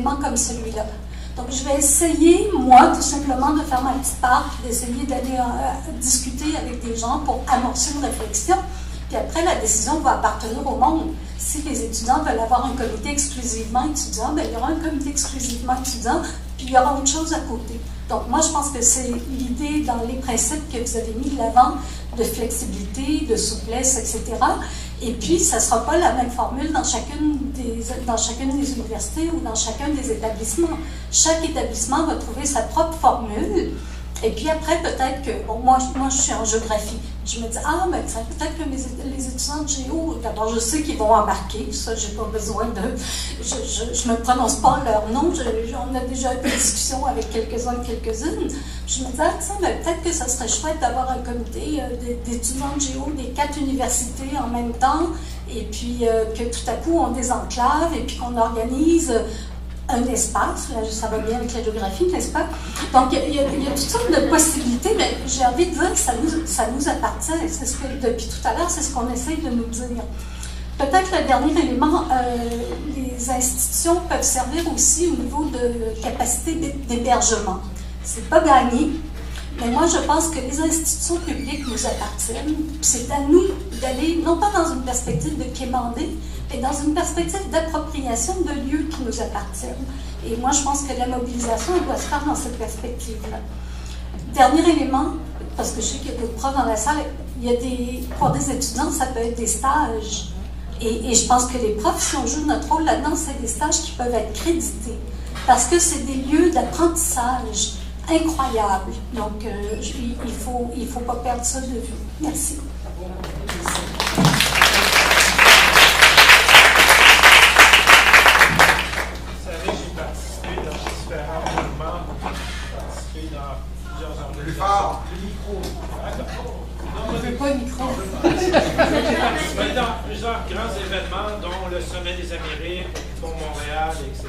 comme celui-là. Donc, je vais essayer, moi, tout simplement, de faire ma petite part, d'essayer d'aller discuter avec des gens pour amorcer une réflexion. Puis après, la décision va appartenir au monde. Si les étudiants veulent avoir un comité exclusivement étudiant, bien, il y aura un comité exclusivement étudiant, puis il y aura autre chose à côté. Donc, moi, je pense que c'est l'idée dans les principes que vous avez mis de l'avant, de flexibilité, de souplesse, etc. Et puis, ça ne sera pas la même formule dans chacune des universités ou dans chacun des établissements. Chaque établissement va trouver sa propre formule. Et puis après, peut-être que, bon, moi, je suis en géographie. Je me dis, ah, ben, peut-être que les étudiants de géo, d'abord, je sais qu'ils vont embarquer. Ça, j'ai pas besoin de... Je me prononce pas leur nom. On a déjà eu des discussions avec quelques-uns et quelques-unes. Je me dis, ah, tiens, ben, peut-être que ça serait chouette d'avoir un comité d'étudiants de géo des 4 universités en même temps. Et puis que tout à coup, on désenclave et puis qu'on organise un espace, là, ça va bien avec la géographie, n'est-ce pas? Donc, il y a toutes sortes de possibilités, mais j'ai envie de dire que ça nous appartient. C'est ce que, depuis tout à l'heure, c'est ce qu'on essaye de nous dire. Peut-être le dernier élément, les institutions peuvent servir aussi au niveau de capacité d'hébergement. C'est pas gagné, mais moi, je pense que les institutions publiques nous appartiennent. C'est à nous d'aller, non pas dans une perspective de quémander, mais dans une perspective d'appropriation de lieux qui nous appartiennent. Et moi, je pense que la mobilisation doit se faire dans cette perspective-là. Dernier élément, parce que je sais qu'il y a d'autres profs dans la salle, pour des étudiants, ça peut être des stages. Et je pense que les profs, si on joue notre rôle là-dedans, c'est des stages qui peuvent être crédités. Parce que c'est des lieux d'apprentissage incroyables. Donc, il faut pas perdre ça de vue. Merci. Plus fort, le micro. On ne veut pas le micro. J'ai participé dans plusieurs grands événements, dont le Sommet des Amériques, le Pont Montréal, etc.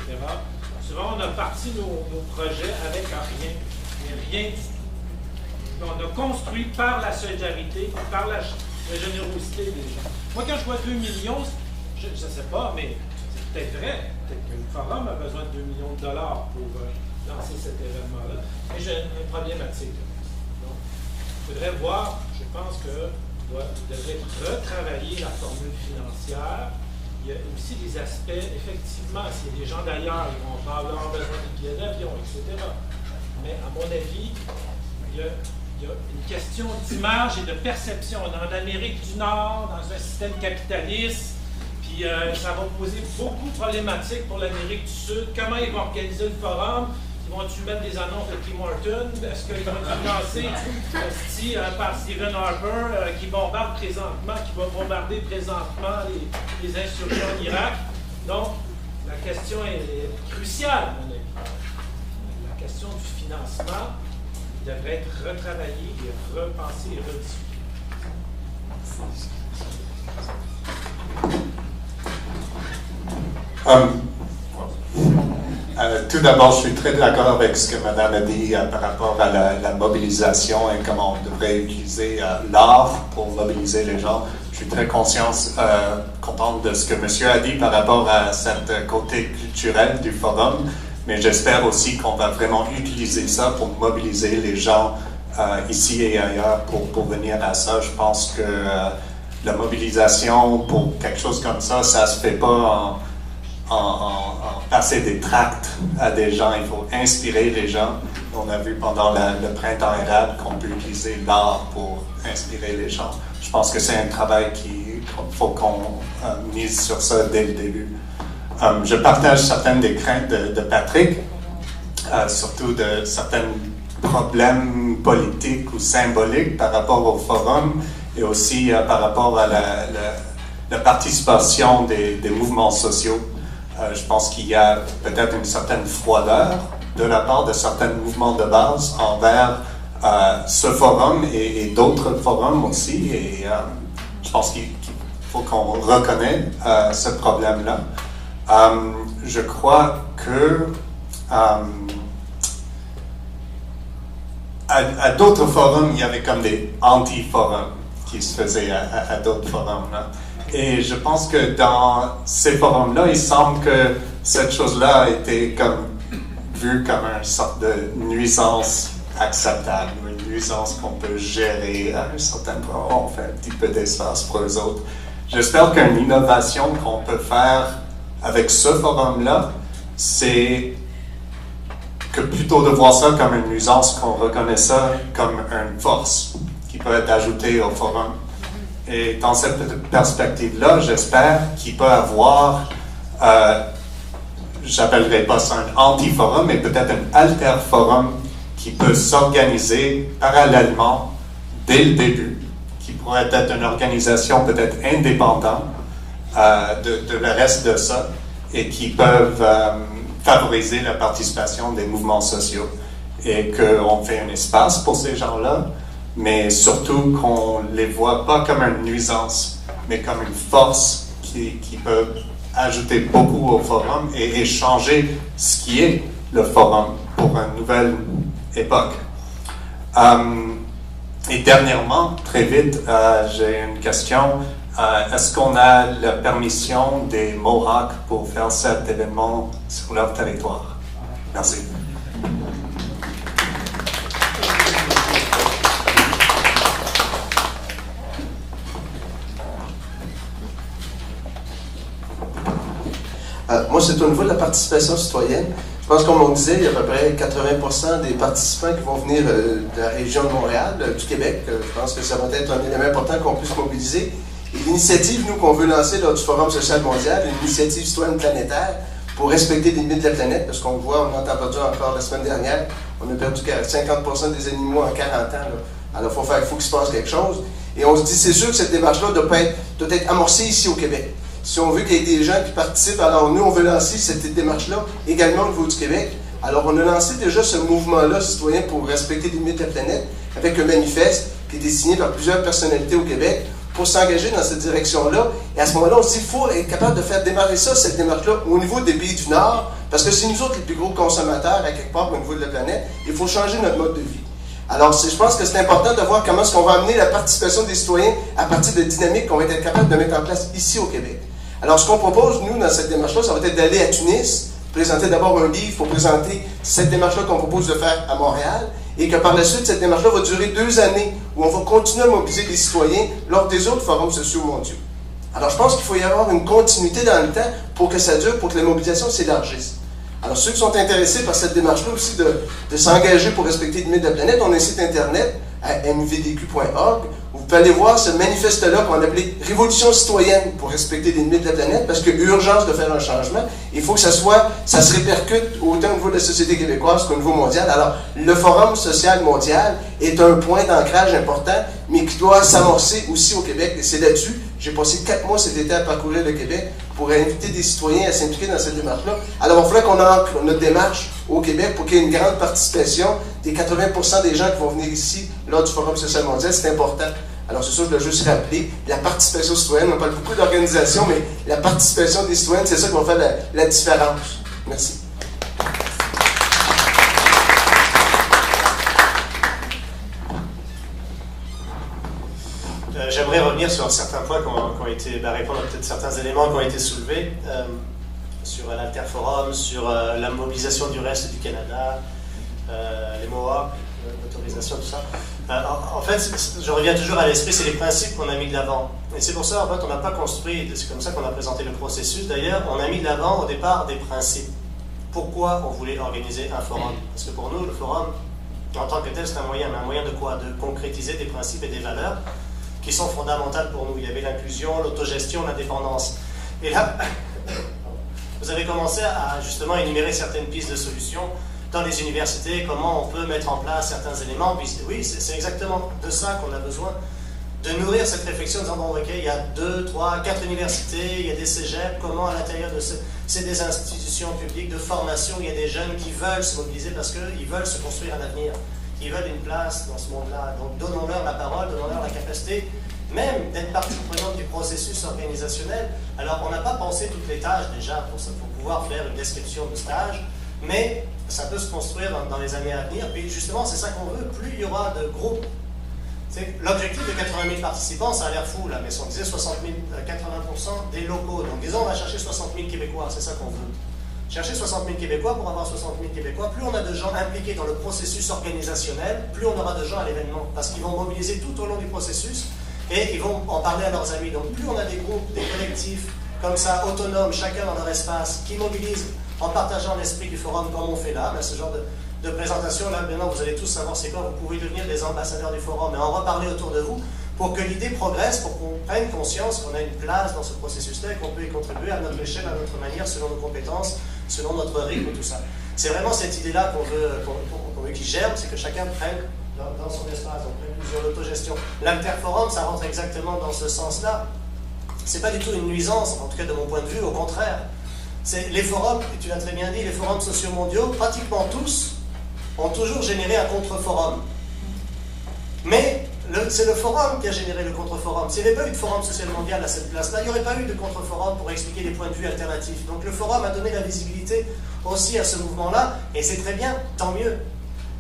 Souvent, on a parti nos projets avec rien, mais rien du tout. On a construit par la solidarité, par la générosité des gens. Moi, quand je vois 2 millions, je ne sais pas, mais c'est peut-être vrai. Peut-être que le Forum a besoin de 2 millions de dollars pour lancer cet événement-là. Mais j'ai une problématique. Donc, il faudrait voir, je pense que vous devrez retravailler la formule financière. Il y a aussi des aspects, effectivement, s'il y a des gens d'ailleurs, ils vont avoir besoin de billets d'avion, etc. Mais à mon avis, il y a une question d'image et de perception. On est en Amérique du Nord, dans un système capitaliste, puis ça va poser beaucoup de problématiques pour l'Amérique du Sud. Comment ils vont organiser le forum? Ils vont-tu mettre des annonces de Tim Horton? Est-ce qu'ils vont être financés par Stephen Harper, qui bombarde présentement, qui va bombarder présentement les insurgents en Irak? Donc, la question est cruciale, à mon avis. La question du financement devrait être retravaillée et repensée et rediscutée. Tout d'abord, je suis très d'accord avec ce que Madame a dit par rapport à la mobilisation et comment on devrait utiliser l'art pour mobiliser les gens. Je suis très content de ce que Monsieur a dit par rapport à ce côté culturel du forum, mais j'espère aussi qu'on va vraiment utiliser ça pour mobiliser les gens ici et ailleurs pour venir à ça. Je pense que la mobilisation pour quelque chose comme ça se fait pas en passer des tracts à des gens. Il faut inspirer les gens. On a vu pendant le printemps arabe qu'on peut utiliser l'art pour inspirer les gens. Je pense que c'est un travail qu'il faut qu'on mise sur ça dès le début. Je partage certaines des craintes de Patrick, surtout de certains problèmes politiques ou symboliques par rapport au forum et aussi par rapport à la participation des mouvements sociaux. Je pense qu'il y a peut-être une certaine froideur de la part de certains mouvements de base envers ce forum et d'autres forums aussi. Et je pense qu'il faut qu'on reconnaisse ce problème-là. Je crois que à d'autres forums, il y avait comme des anti-forums qui se faisaient à d'autres forums. Là. Et je pense que dans ces forums-là, il semble que cette chose-là a été vue comme une sorte de nuisance acceptable, une nuisance qu'on peut gérer à un certain point. On fait un petit peu d'espace pour les autres. J'espère qu'une innovation qu'on peut faire avec ce forum-là, c'est que plutôt de voir ça comme une nuisance, qu'on reconnaît ça comme une force qui peut être ajoutée au forum. Et dans cette perspective-là, j'espère qu'il peut y avoir, j'appellerai pas ça un anti-forum, mais peut-être un alter-forum qui peut s'organiser parallèlement dès le début, qui pourrait être une organisation peut-être indépendante de le reste de ça, et qui peuvent favoriser la participation des mouvements sociaux, et qu'on fait un espace pour ces gens-là, mais surtout qu'on ne les voit pas comme une nuisance, mais comme une force qui peut ajouter beaucoup au forum et changer ce qui est le forum pour une nouvelle époque. Et dernièrement, très vite, j'ai une question. Est-ce qu'on a la permission des Mohawks pour faire cet événement sur leur territoire? Merci. Moi, c'est au niveau de la participation citoyenne. Je pense, comme on disait, il y a à peu près 80% des participants qui vont venir de la région de Montréal, du Québec. Je pense que ça va être un élément important qu'on puisse mobiliser. Et l'initiative, nous, qu'on veut lancer lors du Forum social mondial, une initiative citoyenne planétaire pour respecter les limites de la planète, parce qu'on voit, on a entendu encore la semaine dernière, on a perdu 50% des animaux en 40 ans. Là. Alors, il faut qu'il se passe quelque chose. Et on se dit, c'est sûr que cette démarche-là doit être amorcée ici au Québec. Si on veut qu'il y ait des gens qui participent, alors nous, on veut lancer cette démarche-là également au niveau du Québec. Alors, on a lancé déjà ce mouvement-là citoyen pour respecter les limites de la planète avec un manifeste qui a été signé par plusieurs personnalités au Québec pour s'engager dans cette direction-là. Et à ce moment-là, on se dit qu'il faut être capable de faire démarrer ça, cette démarche-là, au niveau des pays du Nord, parce que c'est nous autres les plus gros consommateurs, à quelque part, au niveau de la planète. Il faut changer notre mode de vie. Alors, je pense que c'est important de voir comment est-ce qu'on va amener la participation des citoyens à partir de dynamiques qu'on va être capable de mettre en place ici au Québec. Alors, ce qu'on propose, nous, dans cette démarche-là, ça va être d'aller à Tunis, présenter d'abord un livre pour présenter cette démarche-là qu'on propose de faire à Montréal, et que par la suite, cette démarche-là va durer 2 années, où on va continuer à mobiliser les citoyens lors des autres forums sociaux mondiaux. Alors, je pense qu'il faut y avoir une continuité dans le temps pour que ça dure, pour que la mobilisation s'élargisse. Alors, ceux qui sont intéressés par cette démarche-là aussi de s'engager pour respecter les limites de la planète, on a un site internet à mvdq.org. Vous pouvez aller voir ce manifeste-là qu'on a appelé « Révolution citoyenne pour respecter les limites de la planète » parce qu'il y a urgence de faire un changement. Il faut que ça se répercute autant au niveau de la société québécoise qu'au niveau mondial. Alors, le Forum social mondial est un point d'ancrage important, mais qui doit s'amorcer aussi au Québec. Et c'est là-dessus, j'ai passé 4 mois cet été à parcourir le Québec pour inviter des citoyens à s'impliquer dans cette démarche-là. Alors, il va falloir qu'on ancre notre démarche au Québec pour qu'il y ait une grande participation des 80% des gens qui vont venir ici lors du Forum social mondial. C'est important. Alors, c'est ça, je dois juste rappeler, la participation citoyenne, on parle beaucoup d'organisation, mais la participation des citoyens, c'est ça qui va faire la différence. Merci. J'aimerais revenir sur certains points qui ont été, répondre à peut-être certains éléments qui ont été soulevés, sur l'Alterforum, sur la mobilisation du reste du Canada, les Mohawks, l'autorisation, tout ça. En fait, je reviens toujours à l'esprit, c'est les principes qu'on a mis de l'avant. Et c'est pour ça, en fait, on n'a pas construit, c'est comme ça qu'on a présenté le processus. D'ailleurs, on a mis de l'avant au départ des principes. Pourquoi on voulait organiser un forum? Parce que pour nous, le forum, en tant que tel, c'est un moyen. Mais un moyen de quoi? De concrétiser des principes et des valeurs qui sont fondamentales pour nous. Il y avait l'inclusion, l'autogestion, l'indépendance. Et là, vous avez commencé à justement énumérer certaines pistes de solutions dans les universités, comment on peut mettre en place certains éléments. Puis, oui, c'est exactement de ça qu'on a besoin, de nourrir cette réflexion en disant, bon, ok, il y a 2, 3, 4 universités, il y a des cégeps, comment à l'intérieur de c'est des institutions publiques de formation, il y a des jeunes qui veulent se mobiliser parce qu'ils veulent se construire un avenir, qui veulent une place dans ce monde-là. Donc, donnons-leur la parole, donnons-leur la capacité, même d'être partie prenante du processus organisationnel. Alors, on n'a pas pensé toutes les tâches déjà pour pouvoir faire une description de stage, mais ça peut se construire dans les années à venir. Puis justement, c'est ça qu'on veut. Plus il y aura de groupes. L'objectif de 80 000 participants, ça a l'air fou, là, mais si on disait 80% des locaux, donc disons on va chercher 60 000 Québécois, c'est ça qu'on veut. Cherchez 60 000 Québécois pour avoir 60 000 Québécois. Plus on a de gens impliqués dans le processus organisationnel, plus on aura de gens à l'événement. Parce qu'ils vont mobiliser tout au long du processus et ils vont en parler à leurs amis. Donc plus on a des groupes, des collectifs comme ça, autonomes, chacun dans leur espace, qui mobilisent en partageant l'esprit du forum comme on fait là, ben, ce genre de présentation, là maintenant vous allez tous savoir c'est quoi, vous pouvez devenir des ambassadeurs du forum et en reparler autour de vous pour que l'idée progresse, pour qu'on prenne conscience qu'on a une place dans ce processus-là et qu'on peut y contribuer à notre échelle, à notre manière, selon nos compétences, selon notre rythme, tout ça. C'est vraiment cette idée-là qu'on veut qui germe, c'est que chacun prenne dans son espace, on prenne sur l'autogestion. L'Alterforum, ça rentre exactement dans ce sens-là. C'est pas du tout une nuisance, en tout cas de mon point de vue, au contraire. Les forums, tu l'as très bien dit, les forums sociaux mondiaux, pratiquement tous, ont toujours généré un contre-forum. Mais c'est le forum qui a généré le contre-forum. S'il n'y avait pas eu de forum social mondial à cette place-là, il n'y aurait pas eu de contre-forum pour expliquer des points de vue alternatifs. Donc le forum a donné la visibilité aussi à ce mouvement-là, et c'est très bien, tant mieux.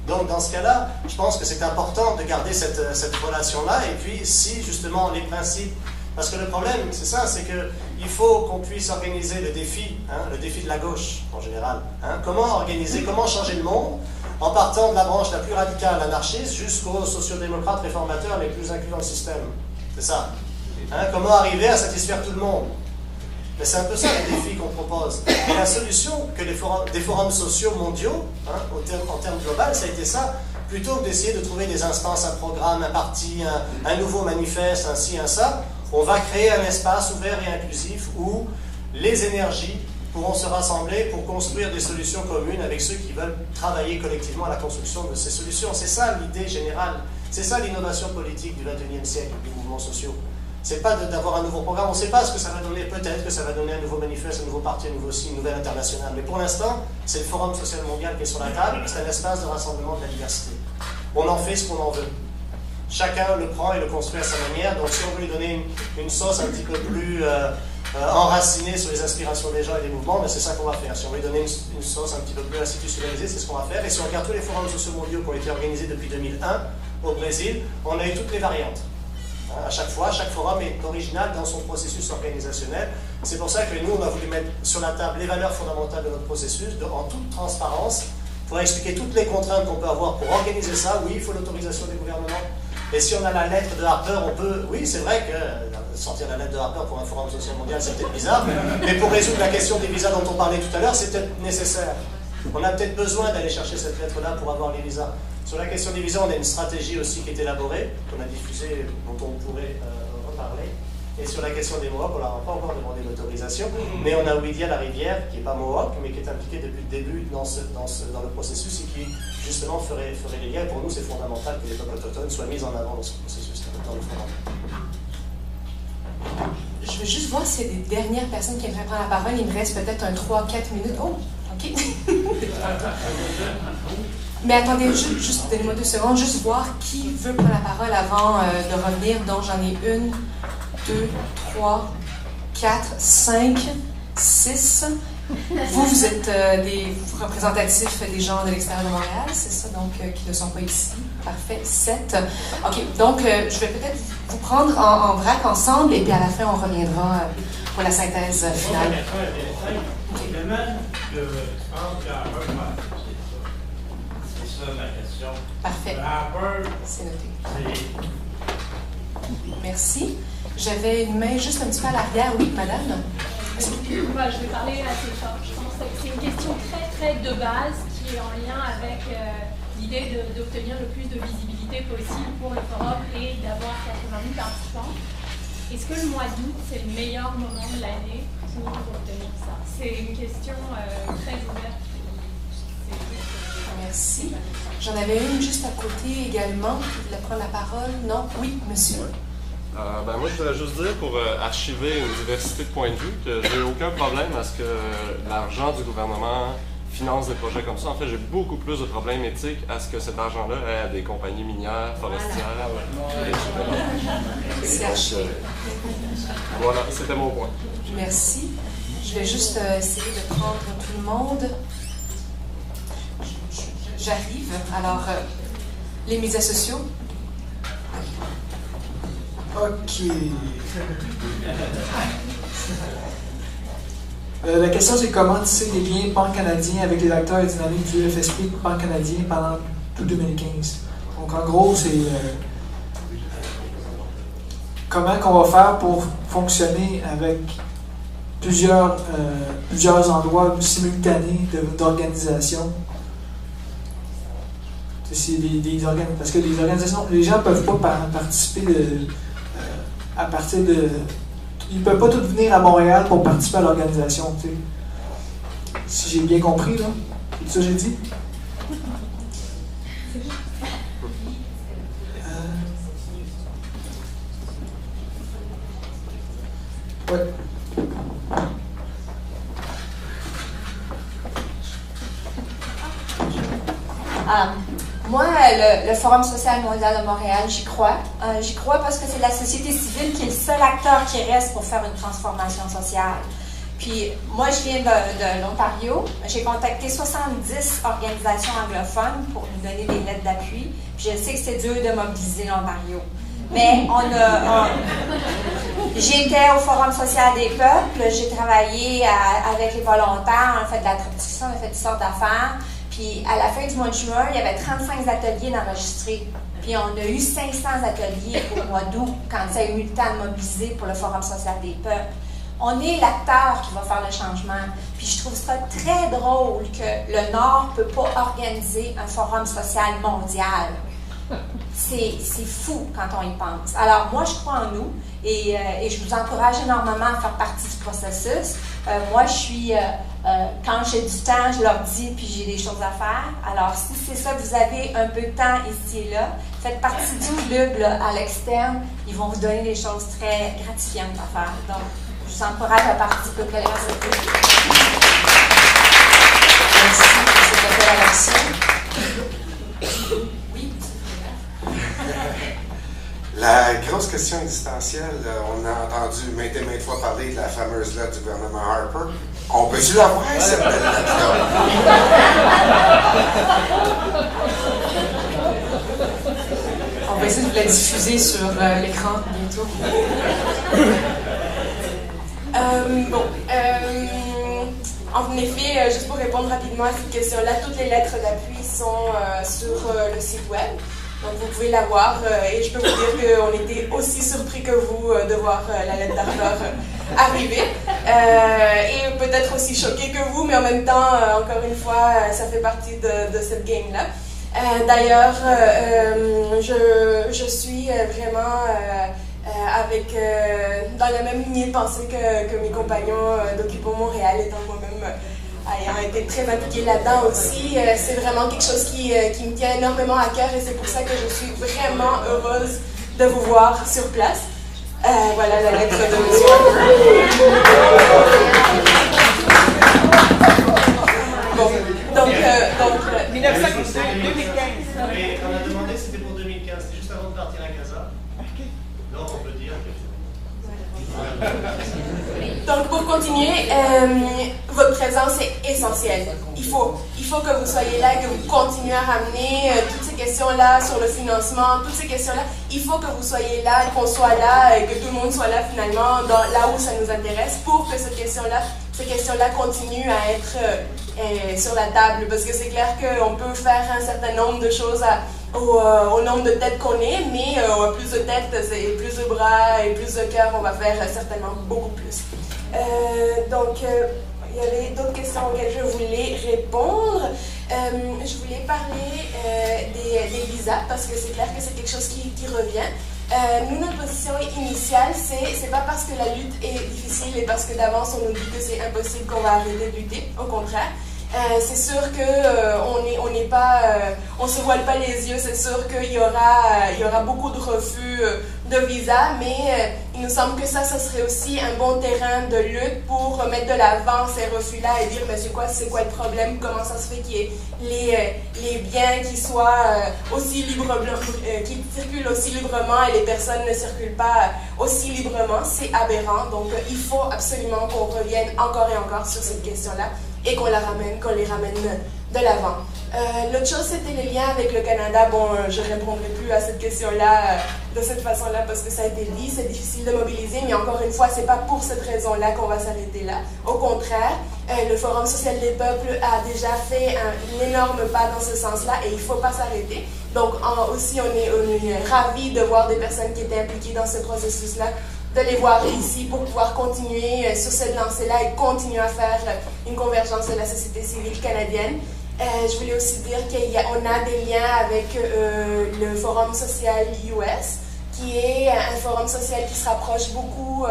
Donc dans ce cas-là, je pense que c'est important de garder cette relation-là, et puis si justement les principes... Parce que le problème, c'est ça, c'est qu'il faut qu'on puisse organiser le défi de la gauche en général. Comment organiser, comment changer le monde en partant de la branche la plus radicale anarchiste jusqu'aux sociodémocrates réformateurs les plus inclus dans le système. C'est ça. Comment arriver à satisfaire tout le monde? Mais c'est un peu ça le défi qu'on propose. Et la solution que des forums sociaux mondiaux, en termes global, ça a été ça. Plutôt que d'essayer de trouver des instances, un programme, un parti, un nouveau manifeste, un ci, un ça, on va créer un espace ouvert et inclusif où les énergies pourront se rassembler pour construire des solutions communes avec ceux qui veulent travailler collectivement à la construction de ces solutions. C'est ça l'idée générale. C'est ça l'innovation politique du XXIe siècle, des mouvements sociaux. C'est pas d'avoir un nouveau programme, on ne sait pas ce que ça va donner, peut-être que ça va donner un nouveau manifeste, un nouveau parti, un nouveau signe, une nouvelle internationale. Mais pour l'instant, c'est le Forum social mondial qui est sur la table, c'est un espace de rassemblement de la diversité. On en fait ce qu'on en veut. Chacun le prend et le construit à sa manière, donc si on veut lui donner une sauce un petit peu plus enracinée sur les aspirations des gens et des mouvements, ben c'est ça qu'on va faire. Si on veut lui donner une sauce un petit peu plus institutionnalisée, c'est ce qu'on va faire. Et si on regarde tous les forums sociaux mondiaux qui ont été organisés depuis 2001 au Brésil, on a eu toutes les variantes. À chaque fois, chaque forum est original dans son processus organisationnel. C'est pour ça que nous, on a voulu mettre sur la table les valeurs fondamentales de notre processus, en toute transparence, pour expliquer toutes les contraintes qu'on peut avoir pour organiser ça. Oui, il faut l'autorisation des gouvernements. Et si on a la lettre de Harper, on peut... Oui, c'est vrai que sortir la lettre de Harper pour un forum social mondial, c'est peut-être bizarre, mais pour résoudre la question des visas dont on parlait tout à l'heure, c'est peut-être nécessaire. On a peut-être besoin d'aller chercher cette lettre-là pour avoir les visas. Sur la question des visas, on a une stratégie aussi qui est élaborée, qu'on a diffusée, dont on pourrait reparler. Et sur la question des Mohawks, on n'a pas encore demandé l'autorisation, mais on a Ouidia la Rivière, qui n'est pas Mohawk, mais qui est impliquée depuis le début dans le processus et qui, justement, ferait les liens. Et pour nous, c'est fondamental que les peuples autochtones soient mis en avant dans ce processus, dans le forum. Je veux juste voir s'il y a des dernières personnes qui aimeraient prendre la parole. Il me reste peut-être 3-4 minutes. Oh, OK. Mais attendez, juste donnez-moi 2 secondes, juste voir qui veut prendre la parole avant de revenir. Donc, j'en ai 1, 2, 3, 4, 5, 6. Vous êtes des représentatifs des gens de l'extérieur de Montréal, c'est ça, donc, qui ne sont pas ici. Parfait. 7. OK, donc, je vais peut-être vous prendre en vrac ensemble, et puis à la fin, on reviendra pour la synthèse finale. Le même que entre la peur, c'est ça la question. Parfait. La peur, c'est noté. Merci. J'avais une main juste un petit peu à l'arrière. Oui, madame? Je vais parler assez fort. Je pense que c'est une question très, très de base qui est en lien avec l'idée d'obtenir le plus de visibilité possible pour le forum et d'avoir 80 000 participants. Est-ce que le mois d'août, c'est le meilleur moment de l'année pour obtenir ça? C'est une question très ouverte. Merci. J'en avais une juste à côté également qui voulait prendre la parole. Non? Oui, monsieur. Moi, je voudrais juste dire, pour archiver une diversité de points de vue, que j'ai aucun problème à ce que l'argent du gouvernement finance des projets comme ça. En fait, j'ai beaucoup plus de problèmes éthiques à ce que cet argent-là ait à des compagnies minières, forestières, C'est archivé. Voilà, c'était mon point. Merci. Je vais juste essayer de prendre tout le monde. J'arrive. Alors, les médias sociaux. OK. La question, c'est comment tisser des liens pan-canadiens avec les acteurs et dynamiques du FSP pan-canadien pendant tout 2015. Donc, en gros, c'est comment qu'on va faire pour fonctionner avec plusieurs endroits simultanés d'organisation. Parce que les organisations, les gens ne peuvent pas participer à partir de... Ils ne peuvent pas tous venir à Montréal pour participer à l'organisation. Si j'ai bien compris, là, c'est ça que j'ai dit? Ouais. Moi, le Forum social mondial de Montréal, j'y crois. J'y crois parce que c'est la société civile qui est le seul acteur qui reste pour faire une transformation sociale. Puis, moi, je viens de l'Ontario. J'ai contacté 70 organisations anglophones pour nous donner des lettres d'appui. Puis, je sais que c'est dur de mobiliser l'Ontario. Mais j'étais au Forum social des peuples, j'ai travaillé avec les volontaires, on a fait de la traduction, on a fait toutes sortes d'affaires. Puis à la fin du mois de juin, il y avait 35 ateliers d'enregistrés. Puis on a eu 500 ateliers au mois d'août, quand ça a eu le temps de mobiliser pour le Forum social des peuples. On est l'acteur qui va faire le changement. Puis je trouve ça très drôle que le Nord ne peut pas organiser un forum social mondial. C'est fou quand on y pense. Alors, moi, je crois en nous et je vous encourage énormément à faire partie du processus. Moi, je suis... quand j'ai du temps, je leur dis, puis j'ai des choses à faire. Alors, si c'est ça, vous avez un peu de temps ici et là, faites partie du club là, à l'externe. Ils vont vous donner des choses très gratifiantes à faire. Donc, je vous encourage à participer au collège. Merci pour cette appel à l'action. Oui. La grosse question existentielle, on a entendu maintes et maintes fois parler de la fameuse lettre du gouvernement Harper. On peut-tu la voir, cette belle lettre-là? On va essayer de la diffuser sur l'écran bientôt. En effet, juste pour répondre rapidement à cette question-là, toutes les lettres d'appui sont sur le site web. Donc vous pouvez la voir et je peux vous dire qu'on était aussi surpris que vous de voir la lettre d'Harper arriver. Et peut-être aussi choqués que vous, mais en même temps, encore une fois, ça fait partie de cette game-là. D'ailleurs, je suis vraiment dans la même lignée de pensée que mes compagnons d'Occupons Montréal, étant moi-même ayant été très impliquée là-dedans aussi. C'est vraiment quelque chose qui me tient énormément à cœur et c'est pour ça que je suis vraiment heureuse de vous voir sur place. Voilà la lettre de M. Bon, donc 1915. Mais on a demandé c'était pour 2015, c'était juste avant de partir à Gaza. Donc on peut dire que... Donc pour continuer, votre présence est essentielle. Il faut que vous soyez là, que vous continuez à ramener toutes ces questions-là sur le financement, toutes ces questions-là. Il faut que vous soyez là, qu'on soit là, et que tout le monde soit là finalement, là où ça nous intéresse, pour que ces questions-là continuent à être sur la table. Parce que c'est clair qu'on peut faire un certain nombre de choses au nombre de têtes qu'on est, mais plus de têtes, c'est plus de bras et plus de cœurs, on va faire certainement beaucoup plus. Donc, il y avait d'autres questions auxquelles je voulais répondre. Je voulais parler des visas, parce que c'est clair que c'est quelque chose qui revient. Nous, notre position initiale, c'est pas parce que la lutte est difficile et parce que d'avance on nous dit que c'est impossible qu'on va arrêter de lutter, au contraire. C'est sûr on se voile pas les yeux, c'est sûr qu'il y aura beaucoup de refus de visa, mais il nous semble que ça serait aussi un bon terrain de lutte pour mettre de l'avant ces refus-là et dire mais c'est quoi le problème, comment ça se fait qu'il y ait les biens qui soient aussi librement, qui circulent aussi librement et les personnes ne circulent pas aussi librement, c'est aberrant. Donc il faut absolument qu'on revienne encore et encore sur cette question-là et qu'on les ramène de l'avant. L'autre chose, c'était les liens avec le Canada. Bon, je ne répondrai plus à cette question-là de cette façon-là parce que ça a été dit, c'est difficile de mobiliser, mais encore une fois, ce n'est pas pour cette raison-là qu'on va s'arrêter là. Au contraire, le Forum social des peuples a déjà fait un énorme pas dans ce sens-là et il ne faut pas s'arrêter. Donc aussi, on est ravis de voir des personnes qui étaient impliquées dans ce processus-là, de les voir ici pour pouvoir continuer sur cette lancée-là et continuer à faire une convergence de la société civile canadienne. Je voulais aussi dire qu'on a des liens avec le Forum social US, qui est un forum social qui se rapproche beaucoup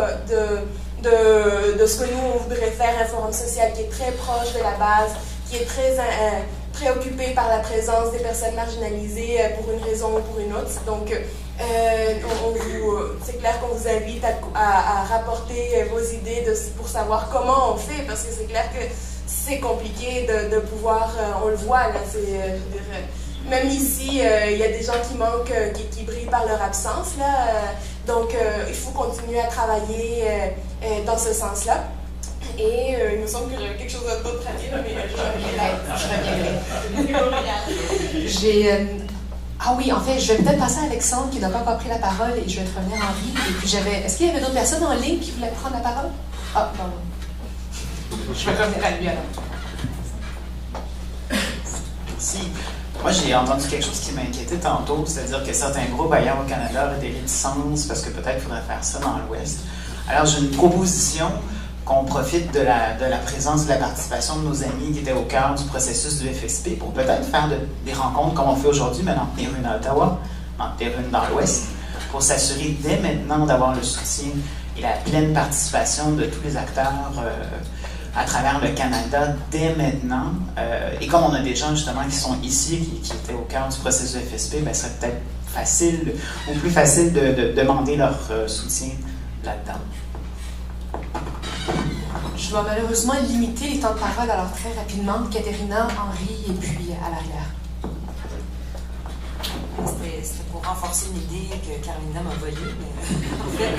de ce que nous, on voudrait faire, un forum social qui est très proche de la base, qui est très préoccupé par la présence des personnes marginalisées pour une raison ou pour une autre. Donc, c'est clair qu'on vous invite à rapporter vos idées pour savoir comment on fait, parce que c'est clair que c'est compliqué de pouvoir, on le voit là, même ici, il y a des gens qui manquent, qui brillent par leur absence là, donc il faut continuer à travailler dans ce sens-là. Et il me semble que j'avais quelque chose d'autre à dire, mais je reviendrai. Ah oui, en fait, je vais peut-être passer à Alexandre qui n'a pas encore pris la parole et je vais te revenir en vie. Et puis est-ce qu'il y avait d'autres personnes en ligne qui voulaient prendre la parole? Ah, non. Je vais revenir à lui alors. Merci. Moi, j'ai entendu quelque chose qui m'inquiétait tantôt, c'est-à-dire que certains groupes ailleurs au Canada auraient des réticences parce que peut-être il faudrait faire ça dans l'Ouest. Alors, j'ai une proposition qu'on profite de la présence, de la participation de nos amis qui étaient au cœur du processus du FSP pour peut-être faire des rencontres comme on fait aujourd'hui, mais en tenir une à Ottawa, en tenir une dans l'Ouest, pour s'assurer dès maintenant d'avoir le soutien et la pleine participation de tous les acteurs à travers le Canada dès maintenant. Et comme on a des gens justement qui sont ici, qui étaient au cœur du processus du FSP, bien, ça serait peut-être facile ou plus facile de demander leur soutien là-dedans. Je dois malheureusement limiter les temps de parole, alors très rapidement, Katerina, Henri et puis à l'arrière. C'était pour renforcer une idée que Carolina m'a volée, mais en fait,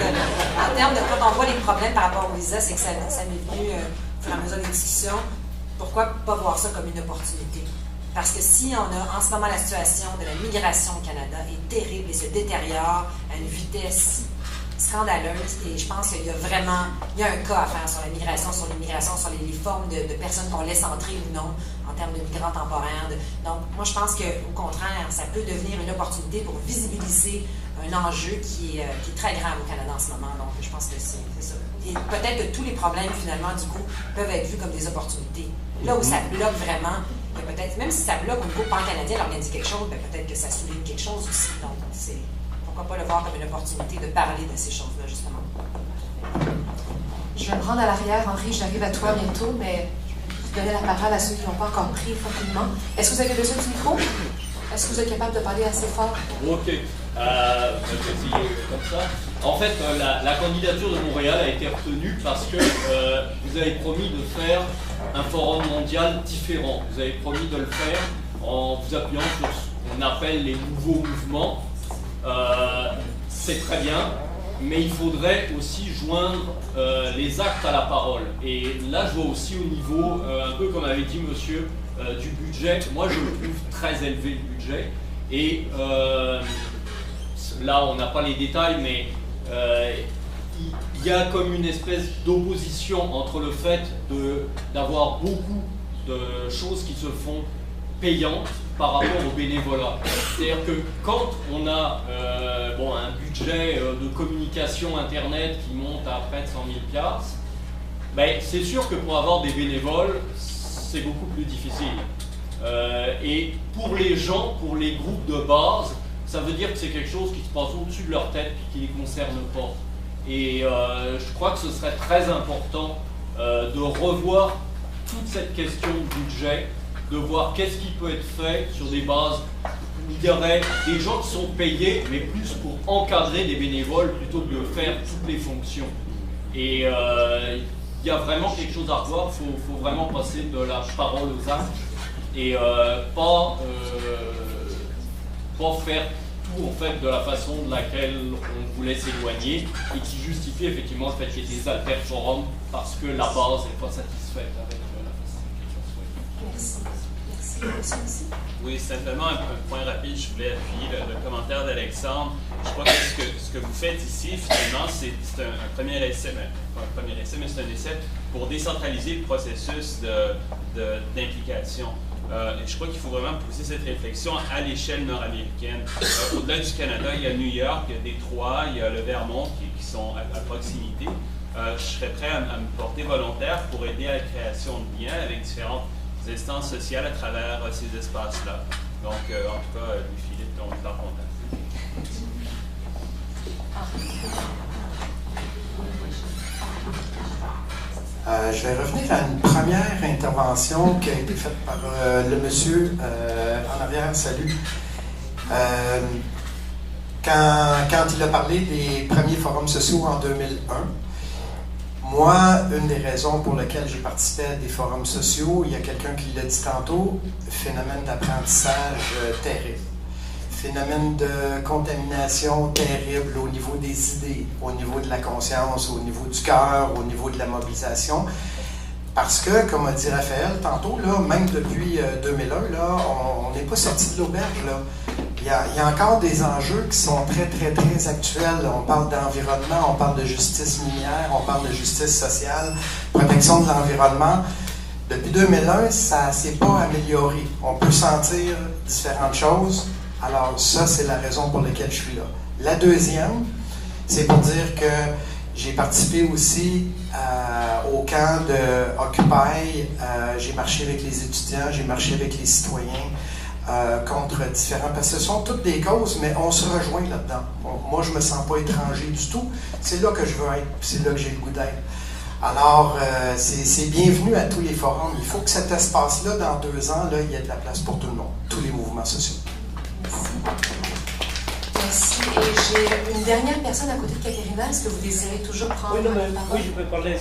en termes de quand on voit les problèmes par rapport au visa, c'est que ça m'est venu au fur et à mesure des discussions. Pourquoi pas voir ça comme une opportunité? Parce que si on a en ce moment la situation de la migration au Canada est terrible et se détériore à une vitesse scandaleuse, et je pense qu'il y a vraiment un cas à faire sur la migration, sur l'immigration, sur les formes de personnes qu'on laisse entrer ou non, en termes de migrants temporaires. Donc, moi, je pense qu'au contraire, ça peut devenir une opportunité pour visibiliser un enjeu qui est très grave au Canada en ce moment. Donc, je pense que c'est ça. Et peut-être que tous les problèmes, finalement, du coup, peuvent être vus comme des opportunités. Là où ça bloque vraiment, peut-être, même si ça bloque au niveau pan-canadien d'organiser quelque chose, peut-être que ça souligne quelque chose aussi. Donc, c'est pourquoi pas le voir comme une opportunité de parler de ces choses-là, justement. Je vais me rendre à l'arrière, Henri, j'arrive à toi bientôt, mais je vais donner la parole à ceux qui n'ont pas encore pris rapidement. Est-ce que vous avez besoin du micro? Est-ce que vous êtes capable de parler assez fort? Ok. Je vais essayer comme ça. En fait, la candidature de Montréal a été retenue parce que vous avez promis de faire un forum mondial différent. Vous avez promis de le faire en vous appuyant sur ce qu'on appelle les nouveaux mouvements. C'est très bien, mais il faudrait aussi joindre les actes à la parole. Et là, je vois aussi au niveau, un peu comme avait dit monsieur, du budget. Moi, je le trouve très élevé, le budget. Et là, on n'a pas les détails, mais il y a comme une espèce d'opposition entre le fait d'avoir beaucoup de choses qui se font payantes par rapport au bénévolat. C'est-à-dire que quand on a un budget de communication Internet qui monte à près de 100 000 $, ben, c'est sûr que pour avoir des bénévoles, c'est beaucoup plus difficile. Et pour les gens, pour les groupes de base, ça veut dire que c'est quelque chose qui se passe au-dessus de leur tête et qui ne les concerne pas. Et je crois que ce serait très important de revoir toute cette question de budget, de voir qu'est-ce qui peut être fait sur des bases où il y aurait des gens qui sont payés, mais plus pour encadrer des bénévoles plutôt que de faire toutes les fonctions. Et il y a vraiment quelque chose à revoir, il faut vraiment passer de la parole aux actes et pas faire tout en fait de la façon de laquelle on voulait s'éloigner et qui justifie effectivement le fait qu'il y ait des alterforums parce que la base n'est pas satisfaite avec la façon dont ça se fait. Merci. Oui, simplement un point rapide, je voulais appuyer le commentaire d'Alexandre. Je crois que ce que vous faites ici, finalement, c'est un premier essai, pas un premier essai, mais c'est un essai pour décentraliser le processus d'implication. Et je crois qu'il faut vraiment pousser cette réflexion à l'échelle nord-américaine. Au-delà du Canada, il y a New York, il y a Détroit, il y a le Vermont qui sont à proximité. Je serais prêt à me porter volontaire pour aider à la création de liens avec différentes instances sociales à travers ces espaces-là. Donc, en tout cas, Louis-Philippe, on est en contact. Je vais revenir à une première intervention qui a été faite par le monsieur en arrière. Salut. Quand il a parlé des premiers forums sociaux en 2001, moi, une des raisons pour lesquelles j'ai participé à des forums sociaux, il y a quelqu'un qui l'a dit tantôt, phénomène d'apprentissage terrible. Phénomène de contamination terrible au niveau des idées, au niveau de la conscience, au niveau du cœur, au niveau de la mobilisation. Parce que, comme a dit Raphaël tantôt, là, même depuis 2001, là, on n'est pas sorti de l'auberge. Il y a encore des enjeux qui sont très, très, très actuels. On parle d'environnement, on parle de justice minière, on parle de justice sociale, protection de l'environnement. Depuis 2001, ça ne s'est pas amélioré. On peut sentir différentes choses. Alors ça, c'est la raison pour laquelle je suis là. La deuxième, c'est pour dire que j'ai participé aussi au camp de Occupy. J'ai marché avec les étudiants, j'ai marché avec les citoyens contre différents... Parce que ce sont toutes des causes, mais on se rejoint là-dedans. Moi, je ne me sens pas étranger du tout. C'est là que je veux être, c'est là que j'ai le goût d'être. Alors, c'est bienvenu à tous les forums. Il faut que cet espace-là, dans 2 ans, là, il y ait de la place pour tout le monde, tous les mouvements sociaux. Merci. Et j'ai une dernière personne à côté de Katerina. Est-ce que vous désirez toujours prendre la parole? Oui, je peux parler.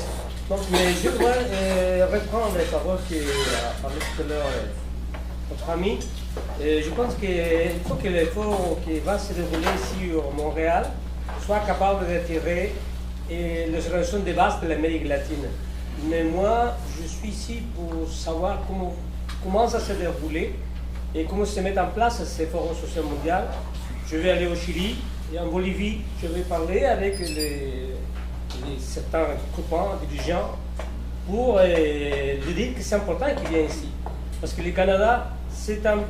Donc, mais je voudrais reprendre les paroles qu'a parlé tout à l'heure notre ami. Je pense qu'il faut que l'effort qui va se dérouler ici à Montréal soit capable d'attirer les relations de base de l'Amérique latine. Mais moi, je suis ici pour savoir comment ça s'est déroulé et comment se met en place ces forums sociaux mondiaux. Je vais aller au Chili et en Bolivie, je vais parler avec certains copains, dirigeants, pour dire que c'est important qu'ils viennent ici. Parce que le Canada, c'est un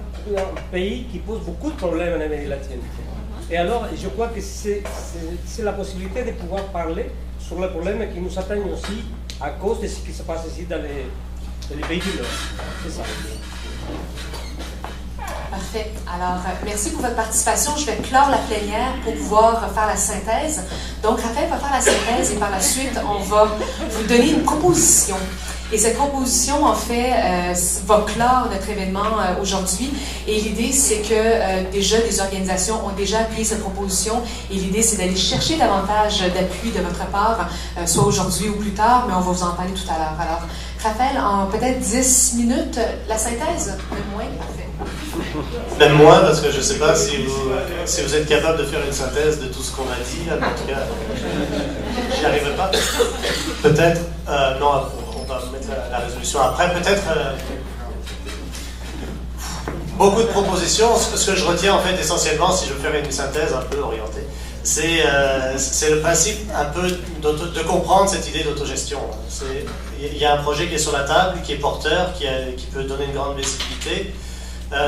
pays qui pose beaucoup de problèmes en Amérique latine. Et alors, je crois que c'est la possibilité de pouvoir parler sur les problèmes qui nous atteignent aussi à cause de ce qui se passe ici dans les pays du Nord. C'est ça. Parfait. Alors, merci pour votre participation. Je vais clore la plénière pour pouvoir faire la synthèse. Donc, Raphaël va faire la synthèse et par la suite, on va vous donner une composition. Et cette composition, en fait, va clore notre événement aujourd'hui. Et l'idée, c'est que déjà, des organisations ont déjà appuyé cette proposition. Et l'idée, c'est d'aller chercher davantage d'appui de votre part, soit aujourd'hui ou plus tard, mais on va vous en parler tout à l'heure. Alors, Raphaël, en peut-être 10 minutes, la synthèse, même moins, parfait. Même moins, parce que je ne sais pas si vous êtes capable de faire une synthèse de tout ce qu'on a dit, là, mais en tout cas, j'y arriverai pas. Peut-être, non, on va mettre la résolution après, peut-être beaucoup de propositions. Ce que je retiens en fait essentiellement, si je veux faire une synthèse un peu orientée, c'est le principe un peu de comprendre cette idée d'autogestion. Il y a un projet qui est sur la table, qui est porteur, qui peut donner une grande visibilité.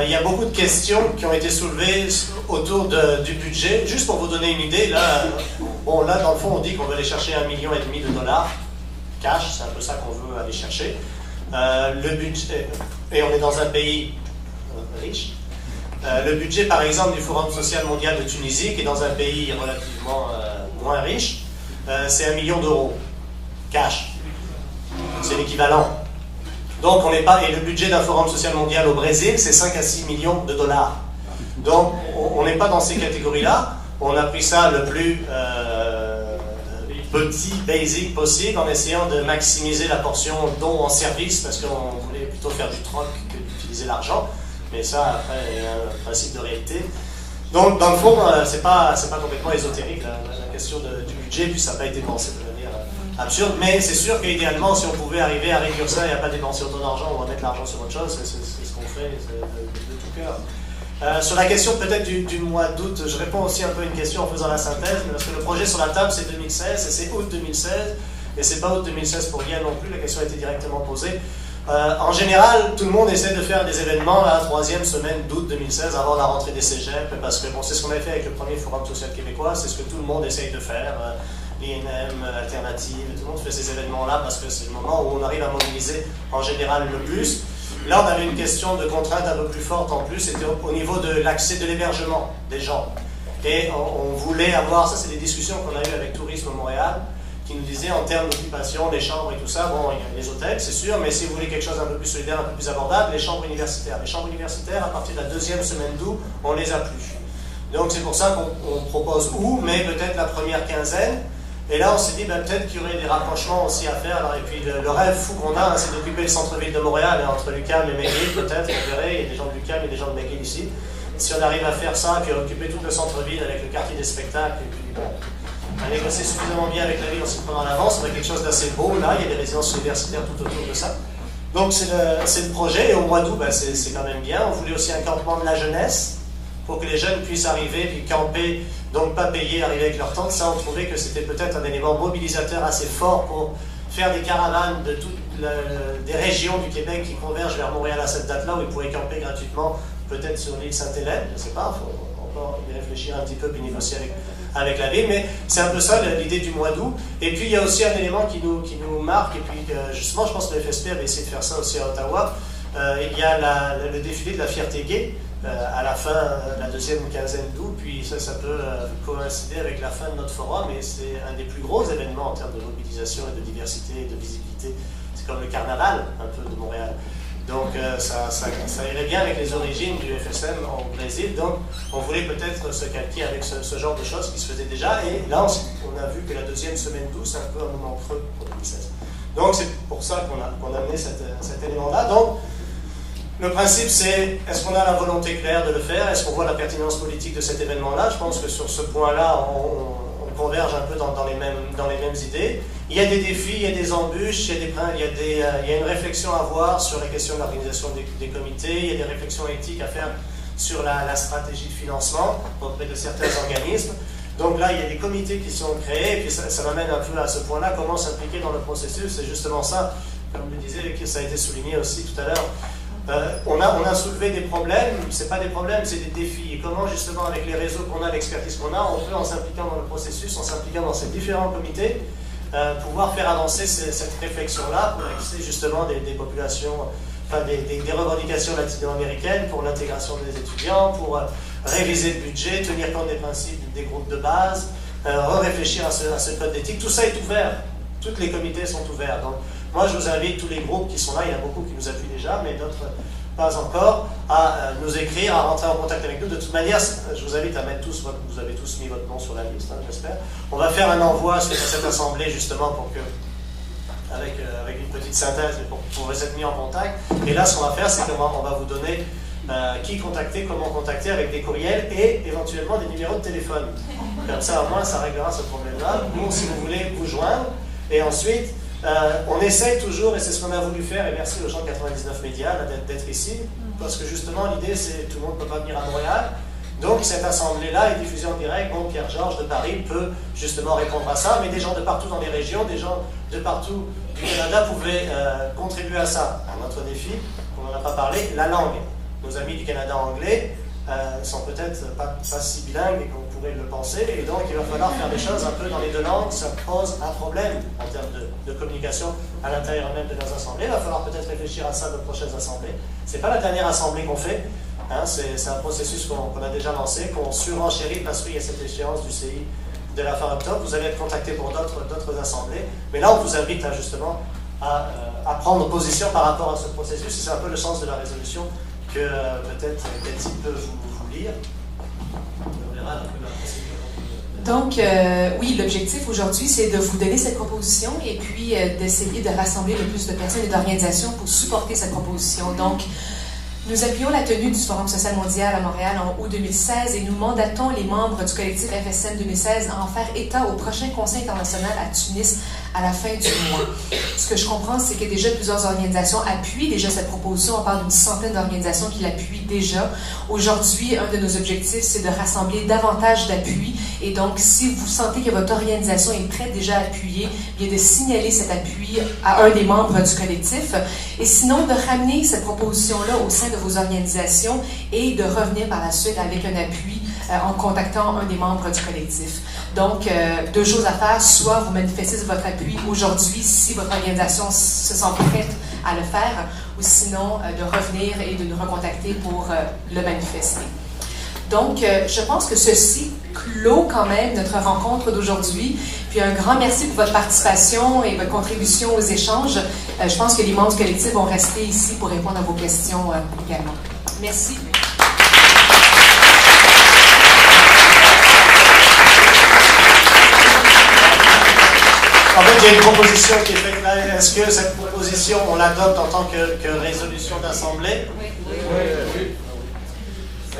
Il y a beaucoup de questions qui ont été soulevées autour du budget. Juste pour vous donner une idée, là, là dans le fond, on dit qu'on veut aller chercher $1,5 million de cash, c'est un peu ça qu'on veut aller chercher. Le budget, et on est dans un pays riche. Le budget, par exemple, du Forum social mondial de Tunisie, qui est dans un pays relativement moins riche, c'est $1 million cash. C'est l'équivalent. Donc, on n'est pas. Et le budget d'un Forum social mondial au Brésil, c'est 5 à 6 millions de dollars. Donc, on n'est pas dans ces catégories-là. On a pris ça le plus petit, basic possible, en essayant de maximiser la portion dons en service, parce qu'on voulait plutôt faire du troc que d'utiliser l'argent. Mais ça, après, il y a un principe de réalité. Donc, dans le fond, c'est pas complètement ésotérique, la question du budget, puis ça n'a pas été pensé de manière absurde. Mais c'est sûr qu'idéalement, si on pouvait arriver à réduire ça et à pas dépenser autant d'argent ou à mettre l'argent sur autre chose, c'est ce qu'on fait de tout cœur. Sur la question peut-être du mois d'août, je réponds aussi un peu à une question en faisant la synthèse, parce que le projet sur la table c'est 2016 et c'est août 2016, et c'est pas août 2016 pour Yann non plus, la question a été directement posée. En général, tout le monde essaie de faire des événements la troisième semaine d'août 2016 avant la rentrée des cégeps, parce que bon, c'est ce qu'on avait fait avec le premier Forum social québécois, c'est ce que tout le monde essaye de faire, l'INM, Alternative, tout le monde fait ces événements-là parce que c'est le moment où on arrive à mobiliser en général le plus. Là, on avait une question de contrainte un peu plus forte en plus, c'était au niveau de l'accès de l'hébergement des gens. Et on voulait avoir, ça c'est des discussions qu'on a eues avec Tourisme Montréal, qui nous disait en termes d'occupation, les chambres et tout ça, bon, il y a les hôtels, c'est sûr, mais si vous voulez quelque chose un peu plus solidaire, un peu plus abordable, les chambres universitaires. Les chambres universitaires, à partir de la deuxième semaine d'août, on les a plus. Donc c'est pour ça qu'on propose où, mais peut-être la première quinzaine. Et là, on s'est dit, ben, peut-être qu'il y aurait des rapprochements aussi à faire. Alors, et puis le rêve fou qu'on a, hein, c'est d'occuper le centre-ville de Montréal, hein, entre l'UQAM et McGill, peut-être, vous verrez, il y a des gens de l'UQAM et des gens de McGill ici. Si on arrive à faire ça, puis à occuper tout le centre-ville avec le quartier des spectacles, et puis bon, à négocier suffisamment bien avec la ville en s'y prenant en avance, on a quelque chose d'assez beau là, il y a des résidences universitaires tout autour de ça. Donc c'est le projet, et au mois d'août, ben, c'est quand même bien. On voulait aussi un campement de la jeunesse, pour que les jeunes puissent arriver, puis camper, donc pas payer, arriver avec leur tente. Ça, on trouvait que c'était peut-être un élément mobilisateur assez fort pour faire des caravanes de toutes des régions du Québec qui convergent vers Montréal à cette date-là, où ils pourraient camper gratuitement, peut-être sur l'île Sainte-Hélène, je ne sais pas, il faut encore y réfléchir un petit peu, puis négocier avec la ville, mais c'est un peu ça l'idée du mois d'août. Et puis il y a aussi un élément qui nous marque, et puis justement je pense que le FSP avait essayé de faire ça aussi à Ottawa. Il y a le défilé de la fierté gay à la fin, la deuxième quinzaine d'août, puis ça peut coïncider avec la fin de notre forum, et c'est un des plus gros événements en termes de mobilisation et de diversité et de visibilité. C'est comme le carnaval un peu de Montréal. Donc ça irait bien avec les origines du FSM au Brésil. Donc on voulait peut-être se calquer avec ce genre de choses qui se faisait déjà. Et là, on a vu que la deuxième semaine d'août, c'est un peu un moment creux pour 2016. Donc c'est pour ça qu'on a amené cet élément-là. Donc le principe, c'est est-ce qu'on a la volonté claire de le faire? Est-ce qu'on voit la pertinence politique de cet événement-là? Je pense que sur ce point-là, on converge un peu dans les mêmes idées. Il y a des défis, il y a des embûches, il y a une réflexion à avoir sur la question de l'organisation des comités, il y a des réflexions éthiques à faire sur la stratégie de financement auprès de certains organismes. Donc là, il y a des comités qui sont créés, et puis ça m'amène un peu à ce point-là, comment s'impliquer dans le processus. C'est justement ça, comme je le disais, que ça a été souligné aussi tout à l'heure. On a soulevé des problèmes, c'est pas des problèmes, c'est des défis. Et comment justement, avec les réseaux qu'on a, l'expertise qu'on a, on peut, en s'impliquant dans le processus, en s'impliquant dans ces différents comités, pouvoir faire avancer cette réflexion-là pour accéder justement des populations, enfin des revendications latino-américaines, pour l'intégration des étudiants, pour réviser le budget, tenir compte des principes des groupes de base, réfléchir à ce code d'éthique. Tout ça est ouvert, tous les comités sont ouverts. Donc, moi, je vous invite, tous les groupes qui sont là, il y en a beaucoup qui nous appuient déjà, mais d'autres pas encore, à nous écrire, à rentrer en contact avec nous. De toute manière, je vous invite à mettre vous avez tous mis votre nom sur la liste, hein, j'espère. On va faire un envoi suite à cette assemblée, justement, pour que, avec une petite synthèse, pour vous être mis en contact. Et là, ce qu'on va faire, c'est qu'on va vous donner qui contacter, comment contacter, avec des courriels et éventuellement des numéros de téléphone. Comme ça, au moins, ça réglera ce problème-là. Nous, si vous voulez vous joindre, et ensuite, on essaye toujours, et c'est ce qu'on a voulu faire, et merci aux gens de 99 Médias d'être ici, parce que justement l'idée c'est tout le monde ne peut pas venir à Montréal, donc cette assemblée-là est diffusée en direct, donc Pierre-Georges de Paris peut justement répondre à ça, mais des gens de partout dans les régions, des gens de partout du Canada pouvaient contribuer à ça. Notre défi, on n'en a pas parlé, la langue. Nos amis du Canada anglais sont peut-être pas si bilingues qu'on pourrait le penser, et donc il va falloir faire des choses un peu dans les deux langues. Ça pose un problème en termes de communication à l'intérieur même de nos assemblées. Il va falloir peut-être réfléchir à ça de prochaines assemblées. C'est pas la dernière assemblée qu'on fait, hein, c'est un processus qu'on a déjà lancé, qu'on surenchérit parce qu'il y a cette échéance du CI de la fin octobre. Vous allez être contacté pour d'autres assemblées, mais là on vous invite justement à prendre position par rapport à ce processus, et c'est un peu le sens de la résolution que peut-être Cathy peut vous lire. On verra un peu la procédure. Donc, oui, l'objectif aujourd'hui, c'est de vous donner cette proposition et puis d'essayer de rassembler le plus de personnes et d'organisations pour supporter cette proposition. Donc, nous appuyons la tenue du Forum social mondial à Montréal en août 2016 et nous mandatons les membres du collectif FSM 2016 à en faire état au prochain Conseil international à Tunis à la fin du mois. Ce que je comprends, c'est que déjà plusieurs organisations appuient déjà cette proposition. On parle d'une centaine d'organisations qui l'appuient déjà. Aujourd'hui, un de nos objectifs, c'est de rassembler davantage d'appuis. Et donc, si vous sentez que votre organisation est prête déjà à appuyer, bien de signaler cet appui à un des membres du collectif. Et sinon, de ramener cette proposition-là au sein de vos organisations et de revenir par la suite avec un appui en contactant un des membres du collectif. Donc, deux choses à faire. Soit vous manifestez votre appui aujourd'hui si votre organisation se sent prête à le faire, ou sinon de revenir et de nous recontacter pour le manifester. Donc, je pense que ceci clôt quand même notre rencontre d'aujourd'hui. Puis un grand merci pour votre participation et votre contribution aux échanges. Je pense que les membres du collectif vont rester ici pour répondre à vos questions également. Merci. En fait, il y a une proposition qui est faite là. Est-ce que cette proposition, on l'adopte en tant que résolution d'assemblée? Oui.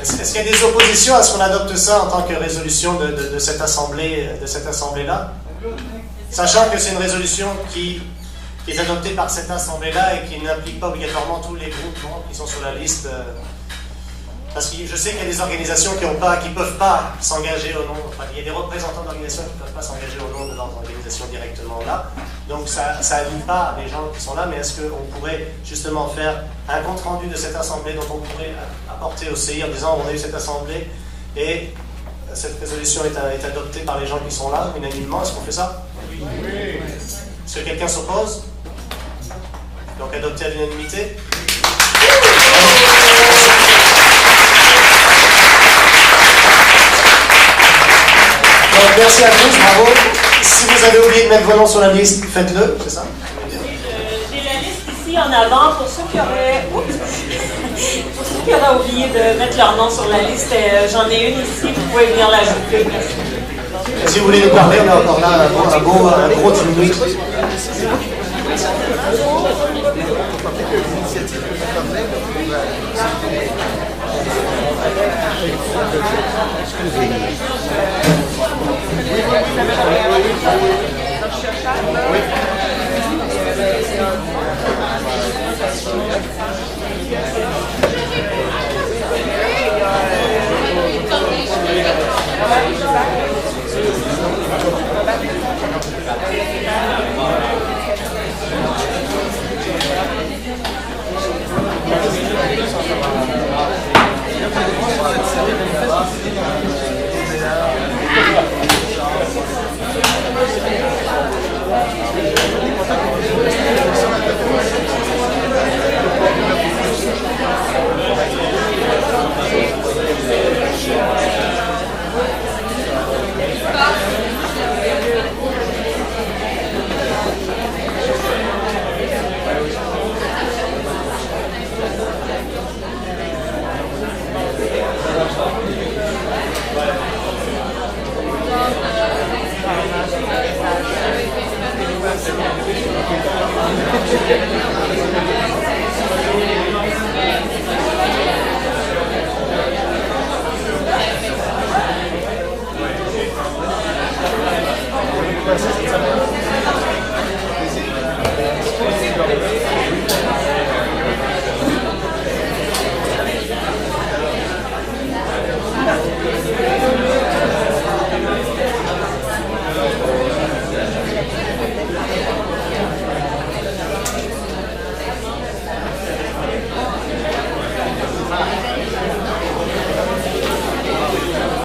Est-ce qu'il y a des oppositions à ce qu'on adopte ça en tant que résolution de cette assemblée-là? Sachant que c'est une résolution qui est adoptée par cette assemblée-là et qui n'implique pas obligatoirement tous les groupes qui sont sur la liste. Parce que je sais qu'il y a des organisations qui ne peuvent pas s'engager au nom, enfin, il y a des représentants d'organisations qui ne peuvent pas s'engager au nom de leurs organisations directement là. Donc ça n'allie pas les gens qui sont là, mais est-ce qu'on pourrait justement faire un compte-rendu de cette assemblée dont on pourrait apporter au CI en disant on a eu cette assemblée et cette résolution est adoptée par les gens qui sont là, unanimement? Est-ce qu'on fait ça? Oui. Est-ce que quelqu'un s'oppose? Donc adopté à l'unanimité? Donc, merci à tous, bravo. Si vous avez oublié de mettre vos noms sur la liste, faites-le, c'est ça? J'ai la liste ici en avant pour ceux qui auraient, oublié de mettre leur nom sur la liste. J'en ai une ici, vous pouvez venir l'ajouter. Si vous voulez nous parler, on est encore là un gros 10 minutes.